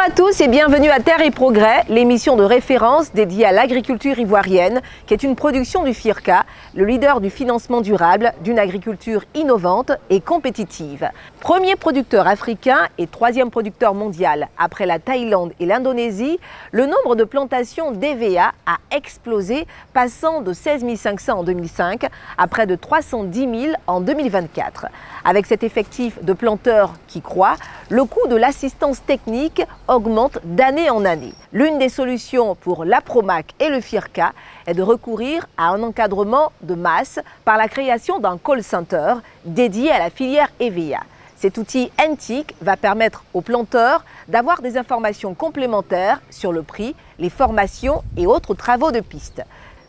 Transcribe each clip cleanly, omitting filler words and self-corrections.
Bonjour à tous et bienvenue à Terre et Progrès, l'émission de référence dédiée à l'agriculture ivoirienne, qui est une production du FIRCA, le leader du financement durable d'une agriculture innovante et compétitive. Premier producteur africain et troisième producteur mondial après la Thaïlande et l'Indonésie, le nombre de plantations d'EVA a explosé, passant de 16 500 en 2005 à près de 310 000 en 2024. Avec cet effectif de planteurs qui croît, le coût de l'assistance technique augmente d'année en année. L'une des solutions pour l'APROMAC et le FIRCA est de recourir à un encadrement de masse par la création d'un call center dédié à la filière EVA. Cet outil NTIC va permettre aux planteurs d'avoir des informations complémentaires sur le prix, les formations et autres travaux de piste.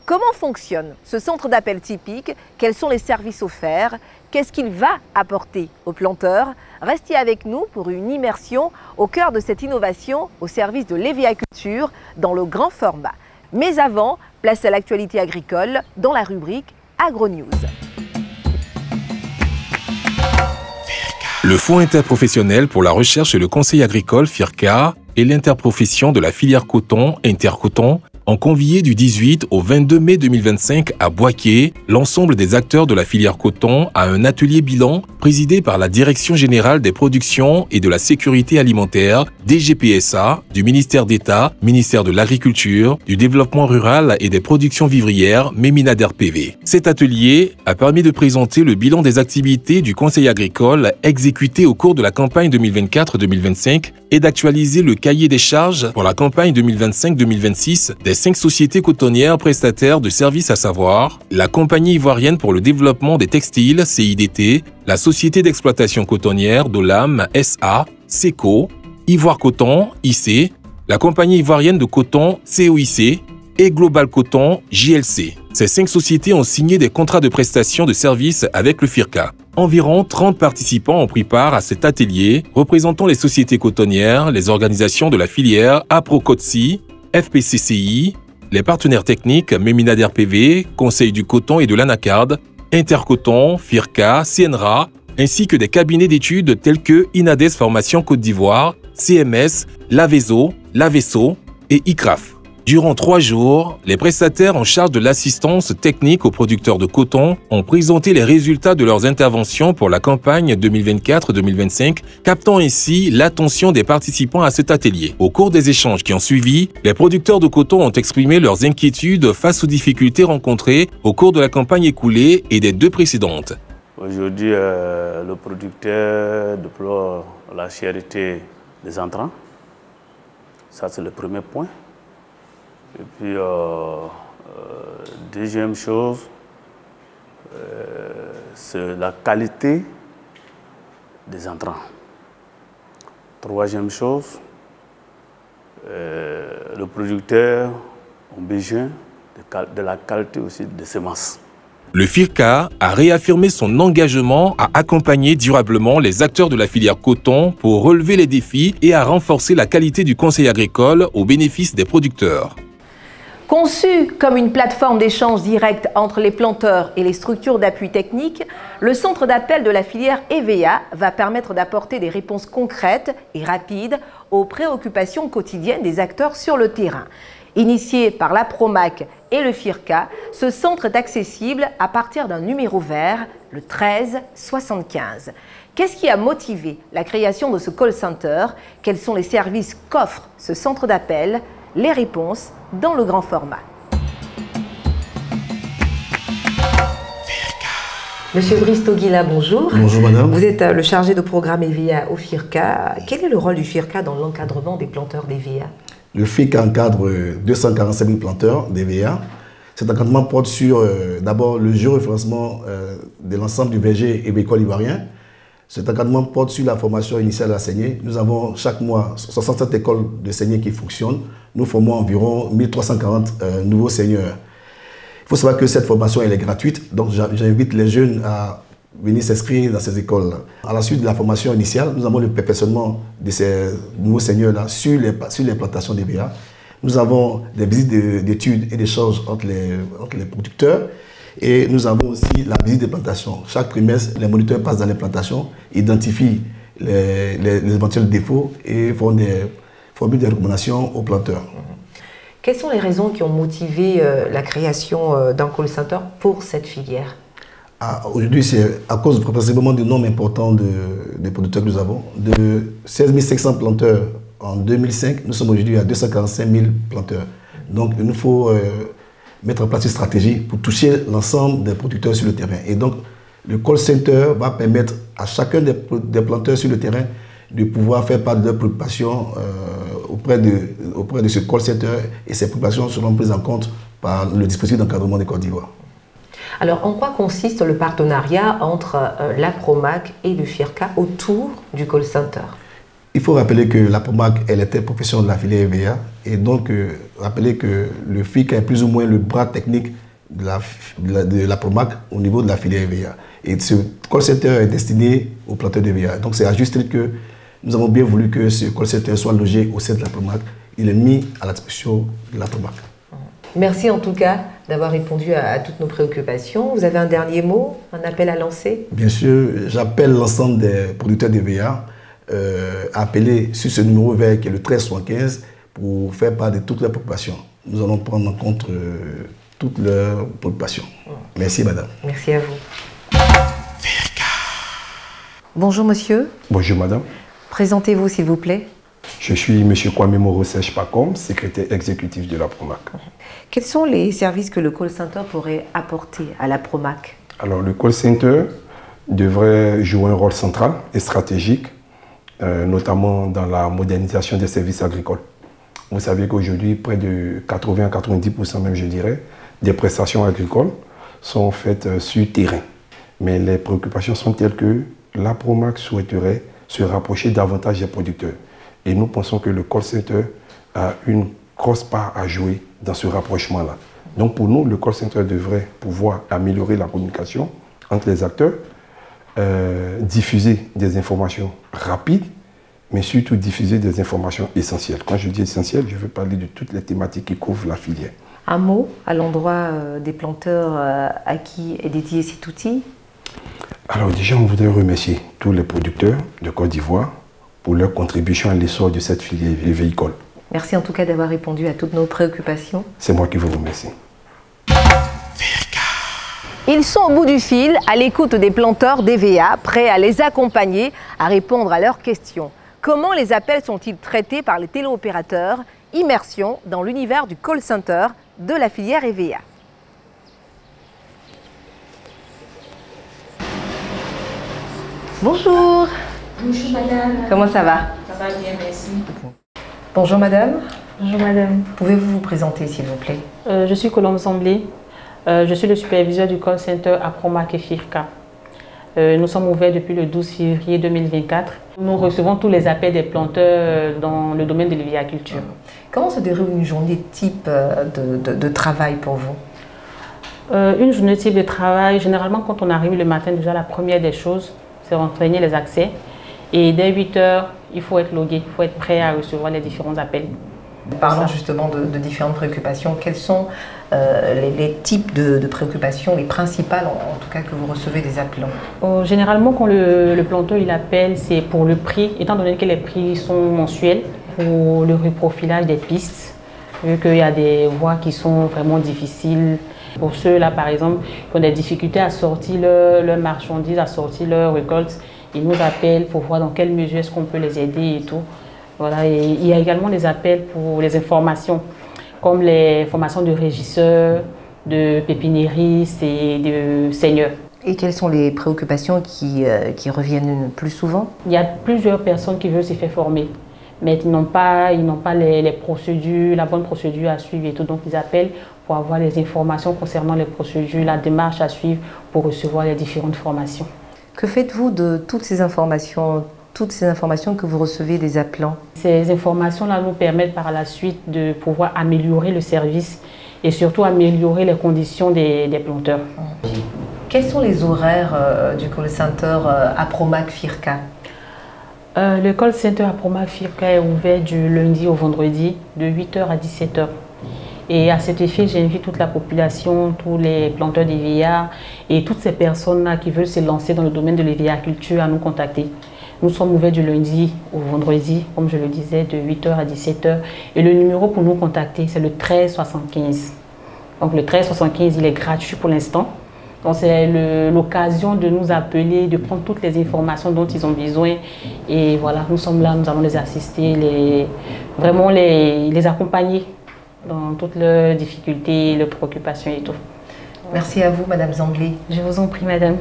Comment fonctionne ce centre d'appel typique? Quels sont les services offerts? Qu'est-ce qu'il va apporter aux planteurs? Restez avec nous pour une immersion au cœur de cette innovation au service de l'EVA-culture dans le grand format. Mais avant, place à l'actualité agricole dans la rubrique AgroNews. Le Fonds interprofessionnel pour la recherche et le conseil agricole FIRCA et l'interprofession de la filière coton Intercoton ont convié du 18 au 22 mai 2025 à Boaké l'ensemble des acteurs de la filière coton à un atelier bilan présidé par la Direction générale des productions et de la sécurité alimentaire, DGPSA, du ministère d'État, ministère de l'Agriculture, du Développement rural et des productions vivrières, MEMINADER-PV. Cet atelier a permis de présenter le bilan des activités du Conseil agricole exécutées au cours de la campagne 2024-2025 et d'actualiser le cahier des charges pour la campagne 2025-2026 des 5 sociétés cotonnières prestataires de services, à savoir la Compagnie ivoirienne pour le développement des textiles, CIDT, la Société d'exploitation cotonnière d'Olam, SA, SECO, Ivoire Coton, IC, la Compagnie ivoirienne de coton, COIC, et Global Coton, JLC. Ces 5 sociétés ont signé des contrats de prestation de services avec le FIRCA. Environ 30 participants ont pris part à cet atelier, représentant les sociétés cotonnières, les organisations de la filière APROCOTSI, FPCCI, les partenaires techniques MEMINADER-PV, Conseil du coton et de l'Anacarde, Intercoton, FIRCA, CNRA, ainsi que des cabinets d'études tels que INADES Formation Côte d'Ivoire, CMS, l'AVESO, l'AVESO et ICRAF. Durant 3 jours, les prestataires en charge de l'assistance technique aux producteurs de coton ont présenté les résultats de leurs interventions pour la campagne 2024-2025, captant ainsi l'attention des participants à cet atelier. Au cours des échanges qui ont suivi, les producteurs de coton ont exprimé leurs inquiétudes face aux difficultés rencontrées au cours de la campagne écoulée et des 2 précédentes. Aujourd'hui, le producteur déplore la cherté des intrants. Ça, c'est le premier point. Et puis, deuxième chose, c'est la qualité des intrants. Troisième chose, le producteur a besoin de la qualité aussi des semences. Le FIRCA a réaffirmé son engagement à accompagner durablement les acteurs de la filière coton pour relever les défis et à renforcer la qualité du conseil agricole au bénéfice des producteurs. Conçu comme une plateforme d'échange direct entre les planteurs et les structures d'appui technique, le centre d'appel de la filière EVA va permettre d'apporter des réponses concrètes et rapides aux préoccupations quotidiennes des acteurs sur le terrain. Initié par l'APROMAC et le FIRCA, ce centre est accessible à partir d'un numéro vert, le 1375. Qu'est-ce qui a motivé la création de ce call center? Quels sont les services qu'offre ce centre d'appel? Les réponses dans le grand format. Monsieur Brice Toguila, bonjour. Bonjour madame. Vous êtes le chargé de programme EVA au FIRCA. Quel est le rôle du FIRCA dans l'encadrement des planteurs d'EVA? Le FIRCA encadre 245 000 planteurs d'EVA. Cet encadrement porte sur d'abord le géoréférencement de l'ensemble du verger évicole ivoirien. Cet encadrement porte sur la formation initiale à saignée. Nous avons chaque mois 67 écoles de saignée qui fonctionnent. Nous formons environ 1340 nouveaux seigneurs. Il faut savoir que cette formation elle est gratuite, donc j'invite les jeunes à venir s'inscrire dans ces écoles. À la suite de la formation initiale, nous avons le perfectionnement de ces nouveaux seigneurs-là sur les plantations d'EVA. Nous avons des visites d'études et d'échanges entre les producteurs. Et nous avons aussi la visite des plantations. Chaque trimestre, les moniteurs passent dans les plantations, identifient les éventuels défauts et font formule des recommandations aux planteurs. Quelles sont les raisons qui ont motivé la création d'un call center pour cette filière? Aujourd'hui, c'est à cause principalement du nombre important de producteurs que nous avons. De 16 500 planteurs en 2005, nous sommes aujourd'hui à 245 000 planteurs. Donc, il nous faut mettre en place une stratégie pour toucher l'ensemble des producteurs sur le terrain. Et donc, le call center va permettre à chacun des planteurs sur le terrain de pouvoir faire part de leurs préoccupations auprès de ce call center, et ces préoccupations seront prises en compte par le dispositif d'encadrement des Côte d'Ivoire. Alors, en quoi consiste le partenariat entre l'APROMAC et le FIRCA autour du call center? Il faut rappeler que l'APROMAC est l'interprofession de la filière EVA, et donc rappeler que le FIRCA est plus ou moins le bras technique de l'APROMAC au niveau de la filière EVA. Et ce call center est destiné aux planteurs d'EVA. Donc c'est à juste titre que nous avons bien voulu que ce call center soit logé au sein de l'APROMAC. Il est mis à la disposition de l'APROMAC. Merci en tout cas d'avoir répondu à toutes nos préoccupations. Vous avez un dernier mot, un appel à lancer? Bien sûr, j'appelle l'ensemble des producteurs d'EVA à appeler sur ce numéro vert qui est le 1375 pour faire part de toutes leurs préoccupations. Nous allons prendre en compte toutes leurs préoccupations. Merci madame. Merci à vous. Bonjour monsieur. Bonjour madame. Présentez-vous s'il vous plaît. Je suis monsieur Kwame Morosèche Pacom, secrétaire exécutif de l'APROMAC. Quels sont les services que le call center pourrait apporter à l'APROMAC? Alors le call center devrait jouer un rôle central et stratégique, notamment dans la modernisation des services agricoles. Vous savez qu'aujourd'hui, près de 80 à 90% même je dirais, des prestations agricoles sont faites sur terrain. Mais les préoccupations sont telles que l'APROMAC souhaiterait se rapprocher davantage des producteurs. Et nous pensons que le call center a une grosse part à jouer dans ce rapprochement-là. Donc pour nous, le call center devrait pouvoir améliorer la communication entre les acteurs, diffuser des informations rapides, mais surtout diffuser des informations essentielles. Quand je dis essentielles, je veux parler de toutes les thématiques qui couvrent la filière. Un mot à l'endroit des planteurs à qui est dédié cet outil? Alors déjà, on voudrait remercier tous les producteurs de Côte d'Ivoire pour leur contribution à l'essor de cette filière véhicole. Merci en tout cas d'avoir répondu à toutes nos préoccupations. C'est moi qui vous remercie. Ils sont au bout du fil, à l'écoute des planteurs d'EVA, prêts à les accompagner, à répondre à leurs questions. Comment les appels sont-ils traités par les téléopérateurs? Immersion dans l'univers du call center de la filière EVA. Bonjour. Bonjour madame. Comment ça va? Ça va bien, merci. Bonjour madame. Bonjour madame. Pouvez-vous vous présenter s'il vous plaît? Je suis Colombe Zamblé. Je suis le superviseur du call center APROMAC et FIRCA. Nous sommes ouverts depuis le 12 février 2024. Nous recevons tous les appels des planteurs dans le domaine de l'héliaculture. Comment se déroule une journée type de travail pour vous? Une journée type de travail, généralement quand on arrive le matin, déjà la première des choses, c'est renseigner les accès. Et dès 8 h, il faut être logué, il faut être prêt à recevoir les différents appels. Parlons justement de différentes préoccupations. Quels sont les types de préoccupations, les principales en tout cas que vous recevez des appelants? Généralement, quand le planteur il appelle, c'est pour le prix, étant donné que les prix sont mensuels, pour le reprofilage des pistes, vu qu'il y a des voies qui sont vraiment difficiles. Pour ceux-là, par exemple, qui ont des difficultés à sortir leurs marchandises, à sortir leurs récoltes, ils nous appellent pour voir dans quelle mesure est-ce qu'on peut les aider et tout. Voilà. Et il y a également des appels pour les informations, comme les formations de régisseurs, de pépiniéristes et de seigneurs. Et quelles sont les préoccupations qui reviennent plus souvent? Il y a plusieurs personnes qui veulent se faire former, mais ils n'ont pas les procédures, la bonne procédure à suivre et tout. Donc ils appellent pour avoir les informations concernant les procédures, la démarche à suivre pour recevoir les différentes formations. Que faites-vous de toutes ces informations que vous recevez des appelants? Ces informations-là nous permettent par la suite de pouvoir améliorer le service et surtout améliorer les conditions des planteurs. Quels sont les horaires du call center APROMAC FIRCA? Le call center APROMAC FIRCA est ouvert du lundi au vendredi de 8 h à 17 h. Et à cet effet, j'invite toute la population, tous les planteurs d'EVA et toutes ces personnes-là qui veulent se lancer dans le domaine de l'héliaculture à nous contacter. Nous sommes ouverts du lundi au vendredi, comme je le disais, de 8h à 17h. Et le numéro pour nous contacter, c'est le 13 75. Donc le 13 75, il est gratuit pour l'instant. Donc c'est l'occasion de nous appeler, de prendre toutes les informations dont ils ont besoin. Et voilà, nous sommes là, nous allons les assister, vraiment les accompagner dans toutes leurs difficultés, leurs préoccupations et tout. Merci à vous, Madame Zanglé. Je vous en prie, Madame.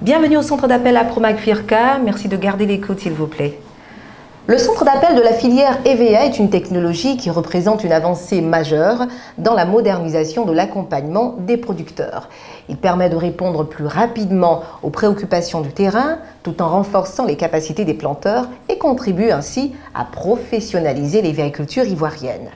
Bienvenue au centre d'appel à Promac Firca. Merci de garder l'écoute, s'il vous plaît. Le centre d'appel de la filière EVA est une technologie qui représente une avancée majeure dans la modernisation de l'accompagnement des producteurs. Il permet de répondre plus rapidement aux préoccupations du terrain tout en renforçant les capacités des planteurs et contribue ainsi à professionnaliser l'agriculture ivoirienne.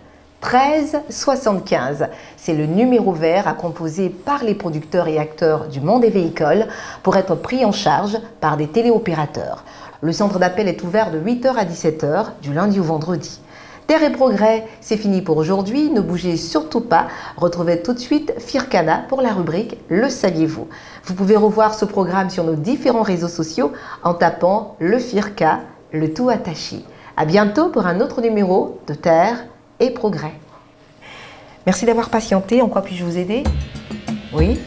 1375, c'est le numéro vert à composer par les producteurs et acteurs du monde évéicole pour être pris en charge par des téléopérateurs. Le centre d'appel est ouvert de 8h à 17h, du lundi au vendredi. Terre et progrès, c'est fini pour aujourd'hui. Ne bougez surtout pas. Retrouvez tout de suite Fircana pour la rubrique Le saviez-vous. Vous pouvez revoir ce programme sur nos différents réseaux sociaux en tapant le Firca, le tout attaché. À bientôt pour un autre numéro de Terre et progrès. Merci d'avoir patienté. En quoi puis-je vous aider? Oui.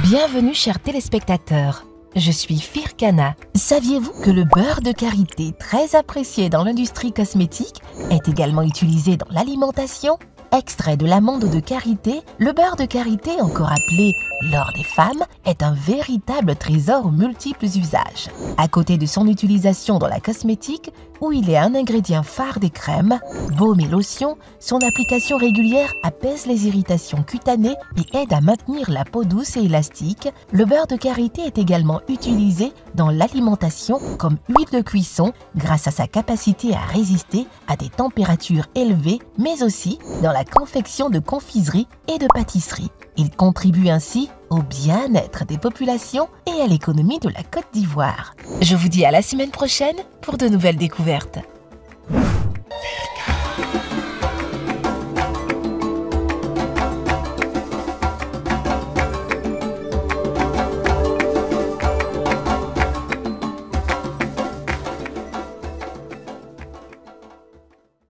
Bienvenue chers téléspectateurs, je suis Fircana. Saviez-vous que le beurre de karité, très apprécié dans l'industrie cosmétique, est également utilisé dans l'alimentation? Extrait de l'amande de karité, le beurre de karité, encore appelé l'or des femmes, est un véritable trésor aux multiples usages. À côté de son utilisation dans la cosmétique, où il est un ingrédient phare des crèmes, baumes et lotions, son application régulière apaise les irritations cutanées et aide à maintenir la peau douce et élastique. Le beurre de karité est également utilisé dans l'alimentation comme huile de cuisson grâce à sa capacité à résister à des températures élevées, mais aussi dans la confection de confiseries et de pâtisseries. Il contribue ainsi au bien-être des populations et à l'économie de la Côte d'Ivoire. Je vous dis à la semaine prochaine pour de nouvelles découvertes.